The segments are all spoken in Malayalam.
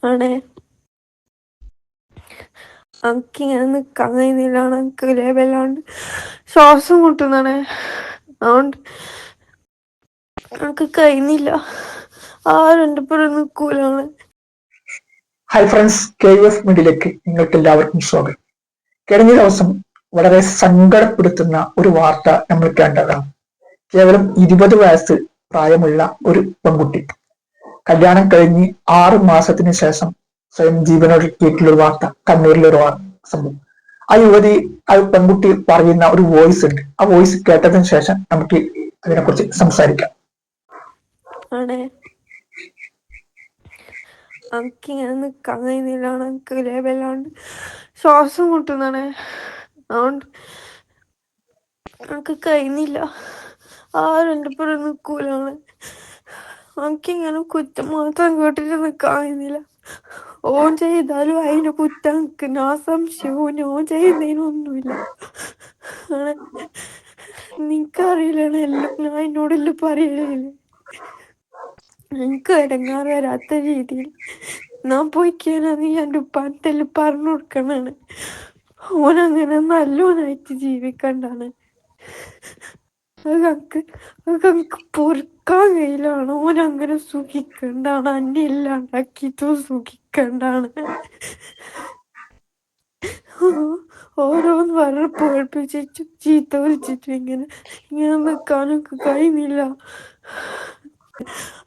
ആണേ എനിക്കിങ്ങനെ നിക്കാൻ കഴിയുന്നില്ല. എനിക്ക് ലേബല്ലാണ്ട് ശ്വാസം മുട്ടുന്നാണേ. അതുകൊണ്ട് എനിക്ക് കഴിയുന്നില്ല. ആരും എൻ്റെ പേര് നിൽക്കൂലാണ്. ഹായ് ഫ്രണ്ട്സ്, KF മീഡിയയിലേക്ക് നിങ്ങൾക്ക് എല്ലാവർക്കും സ്വാഗതം. കഴിഞ്ഞ ദിവസം വളരെ സങ്കടപ്പെടുത്തുന്ന ഒരു വാർത്ത നമ്മൾ കേട്ടതാണ്. കേവലം 20 വയസ്സ് പ്രായമുള്ള ഒരു പെൺകുട്ടി കല്യാണം കഴിഞ്ഞ് 6 മാസത്തിന് ശേഷം സ്വയം ജീവനൊടുക്കിയിട്ടുള്ള വാർത്ത. കണ്ണൂരിലൊരു സംഭവം. ആ പെൺകുട്ടി പറയുന്ന ഒരു വോയിസ് ഉണ്ട്. ആ വോയിസ് കേട്ടതിന് ശേഷം നമുക്ക് അതിനെക്കുറിച്ച് സംസാരിക്കാം. ആണേ എനിക്കിങ്ങനെ നിക്കാൻ കഴിയുന്നില്ല. എനിക്ക് ലേബല്ലാണ്ട് ശ്വാസം മുട്ടുന്നാണേ. അതുകൊണ്ട് എനിക്ക് കഴിയുന്നില്ല. ആരും എൻ്റെ പേര് നിൽക്കൂലാണ്. എനിക്കിങ്ങനെ കുറ്റം മാത്രം കേട്ടിട്ട് നിക്കാൻ കഴിയുന്നില്ല. ഓൻ ചെയ്താലും അതിന് കുറ്റം എനിക്ക്. ഞാൻ സംശയവും ഓൻ ചെയ്യുന്നതിനൊന്നുമില്ല. നിനക്കറിയില്ലാണ് എല്ലാം. ഞാൻ എന്നോടെല്ലാം പറയലില്ല. എനിക്ക് ഇടങ്ങാറ് വരാത്ത രീതിയിൽ ഞാൻ പോയിക്കാനാന്ന് എൻ്റെ ഉപ്പാനത്തെല്ലാം പറഞ്ഞു കൊടുക്കണാണ്. ഓനങ്ങനെ നല്ലോനായിട്ട് ജീവിക്കണ്ടാണ്. അതൊക്കെ പൊറുക്കാൻ കഴിയില്ലാണ്. ഓനങ്ങനെ സുഖിക്കണ്ടാണ്. അന്നെ ഇല്ലാണ്ടാക്കിയിട്ടും സുഖിക്കണ്ടാണ്. ഓരോന്ന് പറഞ്ഞ് പേടിപ്പിച്ചിട്ട് ചീത്ത വിളിച്ചിട്ട് ഇങ്ങനെ നിൽക്കാനൊക്കെ കഴിയുന്നില്ല.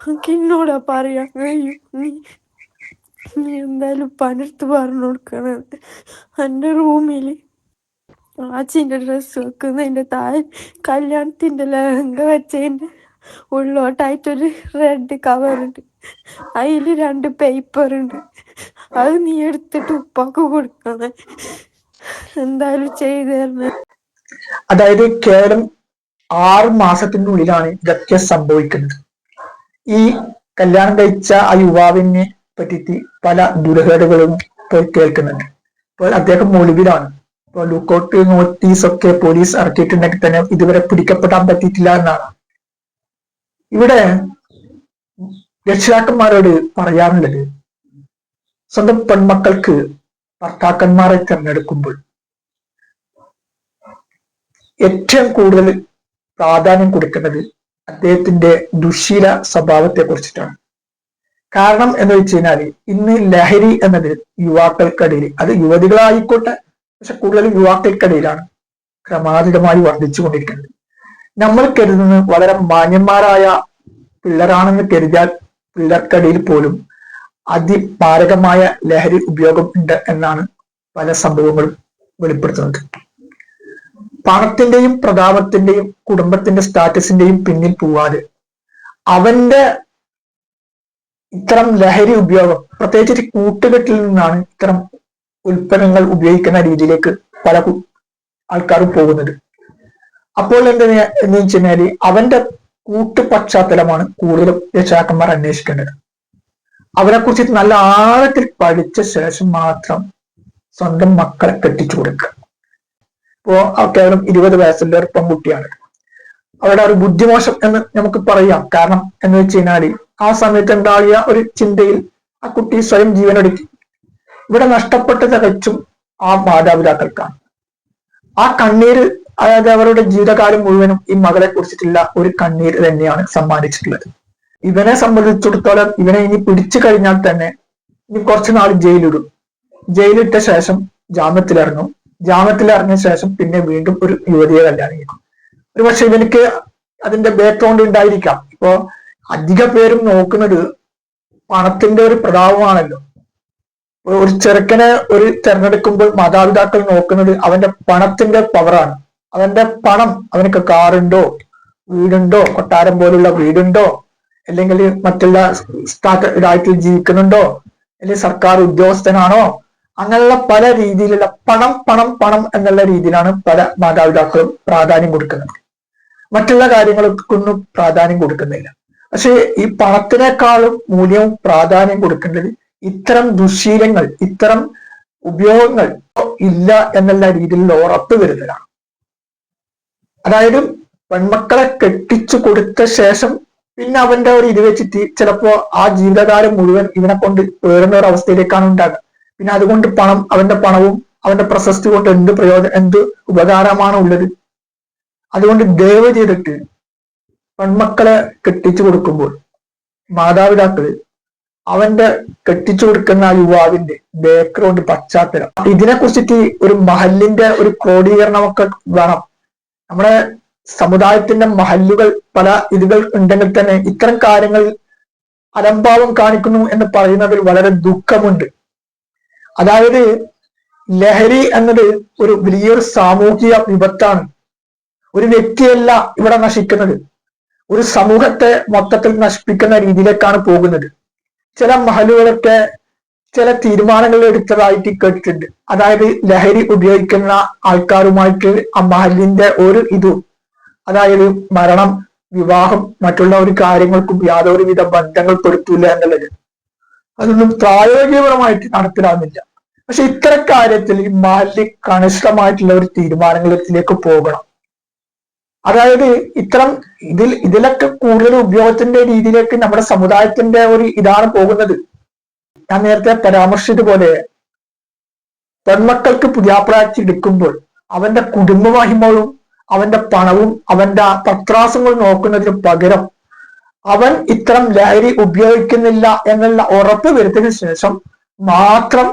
എനിക്ക് എന്നോടാ പറയാൻ കഴിയും. നീ എന്തായാലും പനടുത്ത് പറഞ്ഞു കൊടുക്കണം. എൻ്റെ റൂമിൽ ആച്ചിൻ്റെ ഡ്രസ്സ് വെക്കുന്നതിൻ്റെ താഴെ കല്യാണത്തിൻ്റെ ലഹങ്ക വെച്ചതിൻ്റെ ഉള്ളോട്ടായിട്ടൊരു റെഡ് കവറുണ്ട്. അതിൽ 2 പേപ്പറുണ്ട്. അത് നീ എടുത്തിട്ട് ഉപ്പാക്ക് കൊടുക്കണം. എന്തായാലും ചെയ്തു തരണം. അതായത് കേവലം 6 മാസത്തിനുള്ളിലാണ് ഇതൊക്കെ സംഭവിക്കുന്നത്. ഈ കല്യാണം കഴിച്ച ആ യുവാവിനെ പറ്റിയിട്ട് പല ദുരൂഹതകളും ഇപ്പോൾ കേൾക്കുന്നുണ്ട്. ഇപ്പോൾ അദ്ദേഹം ഒളിവിലാണ്. ഇപ്പോൾ ലുക്കൌട്ട് നോട്ടീസ് ഒക്കെ പോലീസ് ഇറക്കിയിട്ടുണ്ടെങ്കിൽ തന്നെ ഇതുവരെ പിടിക്കപ്പെടാൻ പറ്റിയിട്ടില്ല എന്നാണ്. ഇവിടെ രക്ഷിതാക്കന്മാരോട് പറയാറുള്ളത്, സ്വന്തം പെൺമക്കൾക്ക് ഭർത്താക്കന്മാരെ തിരഞ്ഞെടുക്കുമ്പോൾ ഏറ്റവും കൂടുതൽ പ്രാധാന്യം കൊടുക്കുന്നത് അദ്ദേഹത്തിന്റെ ദുശ്ശീല സ്വഭാവത്തെ കുറിച്ചിട്ടാണ്. കാരണം എന്ന് വെച്ച് കഴിഞ്ഞാൽ ഇന്ന് ലഹരി എന്നത് യുവാക്കൾക്കിടയിൽ, അത് യുവതികളായിക്കോട്ടെ, പക്ഷെ കൂടുതലും യുവാക്കൾക്കിടയിലാണ് ക്രമാതീതമായി വർദ്ധിച്ചുകൊണ്ടിരിക്കുന്നത്. നമ്മൾ കരുതുന്നത് വളരെ മാന്യന്മാരായ പിള്ളേരാണെന്ന് കരുതിയാൽ പിള്ളേർക്കിടയിൽ പോലും അതിമാരകമായ ലഹരി ഉപയോഗം ഉണ്ട് എന്നാണ് പല സംഭവങ്ങളും വെളിപ്പെടുത്തുന്നത്. പണത്തിന്റെയും പ്രതാപത്തിന്റെയും കുടുംബത്തിന്റെ സ്റ്റാറ്റസിന്റെയും പിന്നിൽ പോവാതെ അവന്റെ ഇത്തരം ലഹരി ഉപയോഗം, പ്രത്യേകിച്ച് കൂട്ടുകെട്ടിൽ നിന്നാണ് ഇത്തരം ഉൽപ്പന്നങ്ങൾ ഉപയോഗിക്കുന്ന രീതിയിലേക്ക് പല ആൾക്കാരും പോകുന്നത്. അപ്പോൾ എന്ന് വെച്ച് കഴിഞ്ഞാല് അവന്റെ കൂട്ടു പശ്ചാത്തലമാണ് കൂടുതലും രക്ഷാക്കന്മാർ അന്വേഷിക്കേണ്ടത്. അവരെ കുറിച്ച് നല്ല ആഴത്തിൽ പഠിച്ച ശേഷം മാത്രം സ്വന്തം മക്കളെ കെട്ടിച്ചു കൊടുക്കുക. ഇപ്പോ കേവലം 20 വയസ്സുള്ള ഒരു പെൺകുട്ടിയാണ്. അവരുടെ ഒരു ബുദ്ധിമോശം എന്ന് നമുക്ക് പറയാം. കാരണം എന്ന് വെച്ച് കഴിഞ്ഞാല് ആ സമയത്ത് ഉണ്ടാകിയ ഒരു ചിന്തയിൽ ആ കുട്ടി സ്വയം ജീവനൊടുക്കി. ഇവിടെ നഷ്ടപ്പെട്ട തികച്ചും ആ മാതാപിതാക്കൾക്കാണ്. ആ കണ്ണീര്, അതായത് അവരുടെ ജീവിതകാലം മുഴുവനും ഈ മകളെ കുറിച്ചിട്ടുള്ള ഒരു കണ്ണീര് തന്നെയാണ് സമ്മാനിച്ചിട്ടുള്ളത്. ഇവനെ സംബന്ധിച്ചിടത്തോളം ഇവനെ ഇനി പിടിച്ചു കഴിഞ്ഞാൽ തന്നെ ഇനി കുറച്ചു നാൾ ജയിലിടും. ജയിലിട്ട ശേഷം ജാമ്യത്തിലിറങ്ങും. ജാമ്യത്തിലിറങ്ങിയ ശേഷം പിന്നെ വീണ്ടും ഒരു യുവതിയെ കല്യാണം കഴിക്കും. ഒരു പക്ഷെ ഇവനിക്ക് അതിന്റെ ബാക്ക്ഗ്രൗണ്ട് ഉണ്ടായിരിക്കാം. ഇപ്പോ അധിക പേരും നോക്കുന്നത് പണത്തിന്റെ ഒരു പ്രതാപമാണല്ലോ. ഒരു ചെറുക്കനെ തെരഞ്ഞെടുക്കുമ്പോൾ മാതാപിതാക്കൾ നോക്കുന്നത് അവന്റെ പണത്തിന്റെ പവറാണ്. അവന്റെ പണം, അവനക്ക് കാറുണ്ടോ, വീടുണ്ടോ, കൊട്ടാരം പോലുള്ള വീടുണ്ടോ, അല്ലെങ്കിൽ മറ്റുള്ള ഇതായിട്ട് ജീവിക്കുന്നുണ്ടോ, അല്ലെങ്കിൽ സർക്കാർ ഉദ്യോഗസ്ഥനാണോ, അങ്ങനെയുള്ള പല രീതിയിലുള്ള പണം പണം പണം എന്നുള്ള രീതിയിലാണ് പല മാതാപിതാക്കളും പ്രാധാന്യം കൊടുക്കുന്നത്. മറ്റുള്ള കാര്യങ്ങൾക്കൊന്നും പ്രാധാന്യം കൊടുക്കുന്നില്ല. പക്ഷെ ഈ പണത്തിനേക്കാളും മൂല്യവും പ്രാധാന്യം കൊടുക്കേണ്ടത് ഇത്തരം ദുശ്ശീലങ്ങൾ, ഇത്തരം ഉപയോഗങ്ങൾ ഇല്ല എന്നുള്ള രീതിയിൽ ഉറപ്പ് വരുന്നതാണ്. അതായത് പെൺമക്കളെ കെട്ടിച്ചു കൊടുത്ത ശേഷം പിന്നെ അവന്റെ ഒരു ഇത് വെച്ചിട്ട് ചിലപ്പോ ആ ജീവിതകാലം മുഴുവൻ ഇവനെ കൊണ്ട് വേറുന്ന ഒരു അവസ്ഥയിലേക്കാണ് ഉണ്ടാകുക. പിന്നെ അതുകൊണ്ട് അവന്റെ പണവും അവന്റെ പ്രശസ്തി കൊണ്ട് എന്ത് ഉപകാരമാണ് ഉള്ളത്? അതുകൊണ്ട് ദയവ് ചെയ്തിട്ട് പെൺമക്കളെ കെട്ടിച്ചു കൊടുക്കുമ്പോൾ മാതാപിതാക്കള് അവന്റെ കെട്ടിച്ചു കൊടുക്കുന്ന ആ യുവാവിന്റെ ബാക്ക്ഗ്രൗണ്ട് പശ്ചാത്തലം ഇതിനെ കുറിച്ചിട്ട് ഒരു മഹലിന്റെ ഒരു ക്രോഡീകരണമൊക്കെ വേണം. നമ്മുടെ സമുദായത്തിന്റെ മഹല്ലുകൾ പല ഇതുകൾ ഉണ്ടെങ്കിൽ തന്നെ ഇത്തരം കാര്യങ്ങൾ അലംഭാവം കാണിക്കുന്നു എന്ന് പറയുന്നതിൽ വളരെ ദുഃഖമുണ്ട്. അതായത് ലഹരി എന്നത് ഒരു വലിയൊരു സാമൂഹിക വിപത്താണ്. ഒരു വ്യക്തിയല്ല ഇവിടെ നശിക്കുന്നത്, ഒരു സമൂഹത്തെ മൊത്തത്തിൽ നശിപ്പിക്കുന്ന രീതിയിലേക്കാണ് പോകുന്നത്. ചില മഹലുകളൊക്കെ ചില തീരുമാനങ്ങൾ എടുത്തതായിട്ട് കേട്ടിട്ടുണ്ട്. അതായത് ലഹരി ഉപയോഗിക്കുന്ന ആൾക്കാരുമായിട്ട് ആ മഹലിന്റെ ഒരു ഇതും, അതായത് മരണം, വിവാഹം, മറ്റുള്ള ഒരു കാര്യങ്ങൾക്കും യാതൊരുവിധ ബന്ധങ്ങൾ പെടുത്തില്ല എന്നുള്ളത് അതൊന്നും പ്രായോഗികപരമായിട്ട് നടപ്പിലാകുന്നില്ല. പക്ഷെ ഇത്തരം കാര്യത്തിൽ ഈ മഹല്ല് കണിഷ്ഠമായിട്ടുള്ള ഒരു തീരുമാനങ്ങളിലേക്ക് പോകണം. അതായത് ഇതിലൊക്കെ കൂടുതൽ ഉപയോഗത്തിന്റെ രീതിയിലേക്ക് നമ്മുടെ സമുദായത്തിന്റെ ഒരു ഇതാണ് പോകുന്നത്. ഞാൻ നേരത്തെ പരാമർശിച്ചതുപോലെ പെൺമക്കൾക്ക് പുതിയാപ്രാഴ്ച എടുക്കുമ്പോൾ അവന്റെ കുടുംബമഹിമവും അവന്റെ പണവും അവന്റെ പത്രാസങ്ങളും നോക്കുന്നതിന് പകരം അവൻ ഇത്തരം ലഹരി ഉപയോഗിക്കുന്നില്ല എന്നുള്ള ഉറപ്പ് വരുത്തിയതിനു ശേഷം മാത്രം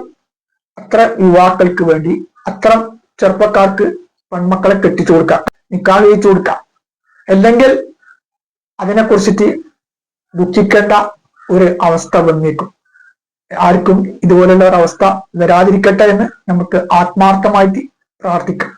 അത്ര യുവാക്കൾക്ക് വേണ്ടി അത്തരം ചെറുപ്പക്കാർക്ക് പെൺമക്കളെ കെട്ടിച്ചു കൊടുക്കാം, നിക്കാഹ് കഴിച്ചു കൊടുക്കാം. അല്ലെങ്കിൽ അതിനെക്കുറിച്ചിട്ട് ദുഃഖിക്കേണ്ട ഒരു അവസ്ഥ വന്നേക്കും. ആർക്കും ഇതുപോലുള്ള ഒരു അവസ്ഥ വരാതിരിക്കട്ടെ എന്ന് നമുക്ക് ആത്മാർത്ഥമായിട്ട് പ്രാർത്ഥിക്കാം.